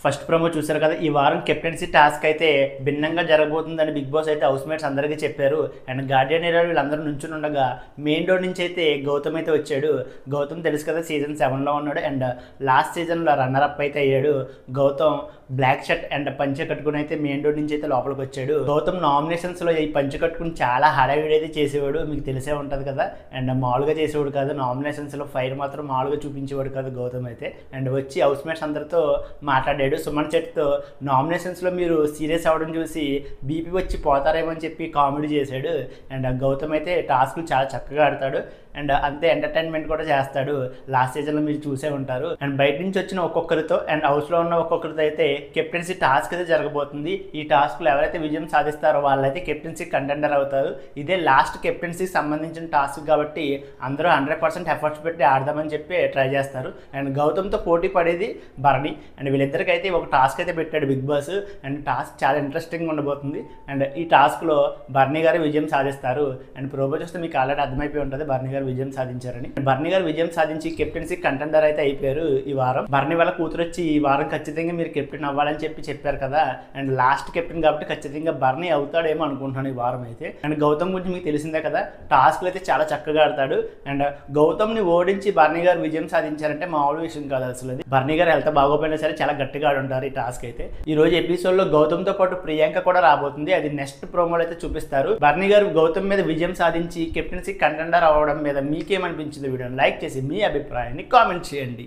First promo చూసారు కదా. ఈ వారం కెప్టెన్సీ టాస్క్ అయితే భిన్నంగా జరగబోతుందని బిగ్ బాస్ అయితే హౌస్ మేట్స్ అందరికీ చెప్పారు. అండ్ గార్డియన్ ఏరియా వీళ్ళందరూ నుంచుని ఉండగా మెయిన్ డోర్ నుంచి అయితే గౌతమ్ అయితే వచ్చాడు. గౌతమ్ తెలుసు కదా, సీజన్ 7లో ఉన్నాడు. అండ్ లాస్ట్ సీజన్లో రన్నర్ అప్ అయితే అయ్యాడు. గౌతమ్ బ్లాక్ షర్ట్ అండ్ పంచె కట్టుకుని అయితే మెయిన్ డోర్ నుంచి అయితే లోపలికి వచ్చాడు. గౌతమ్ నామినేషన్స్లో ఈ పంచె కట్టుకుని చాలా హడావిడి అయితే చేసేవాడు, మీకు తెలిసే ఉంటుంది కదా. అండ్ మామూలుగా చేసేవాడు కాదు, నామినేషన్స్లో ఫైర్ మాత్రం మామూలుగా చూపించేవాడు కాదు గౌతమ్ అయితే. అండ్ వచ్చి హౌస్ మేట్స్ అందరితో మాట్లాడాడు. సుమన్ చెట్తో నామినేషన్స్లో మీరు సీరియస్ అవ్వడం చూసి బీపీ వచ్చి పోతారేమో అని చెప్పి కామెడీ చేశాడు. అండ్ గౌతమ్ అయితే టాస్క్లు చాలా చక్కగా ఆడతాడు అండ్ అంతే ఎంటర్టైన్మెంట్ కూడా చేస్తాడు. లాస్ట్ సీజన్లో మీరు చూసే ఉంటారు. అండ్ బయట నుంచి వచ్చిన ఒక్కొక్కరితో అండ్ హౌస్లో ఉన్న ఒక్కొక్కరితో అయితే కెప్టెన్సీ టాస్క్ అయితే జరగబోతుంది. ఈ టాస్క్లో ఎవరైతే విజయం సాధిస్తారో వాళ్ళైతే కెప్టెన్సీ కంటెండర్ అవుతారు. ఇదే లాస్ట్ కెప్టెన్సీకి సంబంధించిన టాస్క్ కాబట్టి అందరూ 100% ఎఫర్ట్స్ పెట్టి ఆడదామని చెప్పి ట్రై చేస్తారు. అండ్ గౌతమ్తో పోటీ పడేది భరణి. అండ్ వీళ్ళిద్దరికి అయితే ఒక టాస్క్ అయితే పెట్టాడు బిగ్ బాస్. అండ్ టాస్క్ చాలా ఇంట్రెస్టింగ్గా ఉండబోతుంది. అండ్ ఈ టాస్క్లో బర్నీ గారు విజయం సాధిస్తారు. అండ్ ప్రోమో చూస్తే మీకు ఆల్రెడీ అర్థమైపోయి ఉంటుంది బర్నీ గారు విజయం సాధించారని. బర్నీ గారు విజయం సాధించి కెప్టెన్సీ కంటెండర్ అయితే అయిపోయారు ఈ వారం. బర్నీ వాళ్ళ కూతురు వచ్చి ఈ వారం ఖచ్చితంగా మీరు కెప్టెన్ అవ్వాలని చెప్పి చెప్పారు కదా. అండ్ లాస్ట్ కెప్టెన్ కాబట్టి ఖచ్చితంగా బర్నీ అవుతాడేమో అనుకుంటున్నాను ఈ వారం అయితే. అండ్ గౌతమ్ గురించి మీకు తెలిసిందే కదా, టాస్క్లు అయితే చాలా చక్కగా ఆడతాడు. అండ్ గౌతమ్ని ఓడించి బర్నీ గారు విజయం సాధించారంటే మామూలు విషయం కాదు అసలు. అది బర్నీ గారు హెల్త్ బాగోపోయినా సరే చాలా గట్టిగా ఆడుంటారు ఈ టాస్క్ అయితే. ఈ రోజు ఎపిసోడ్లో గౌతమ్తో పాటు ప్రియాంక కూడా రాబోతుంది. అది నెక్స్ట్ ప్రోమోలో అయితే చూపిస్తారు. బర్నీ గారు గౌతమ్ మీద విజయం సాధించి కెప్టెన్సీ కంటెండర్ అవ్వడం మీద మీకేమనిపించింది? వీడియోని లైక్ చేసి మీ అభిప్రాయాన్ని కామెంట్ చేయండి.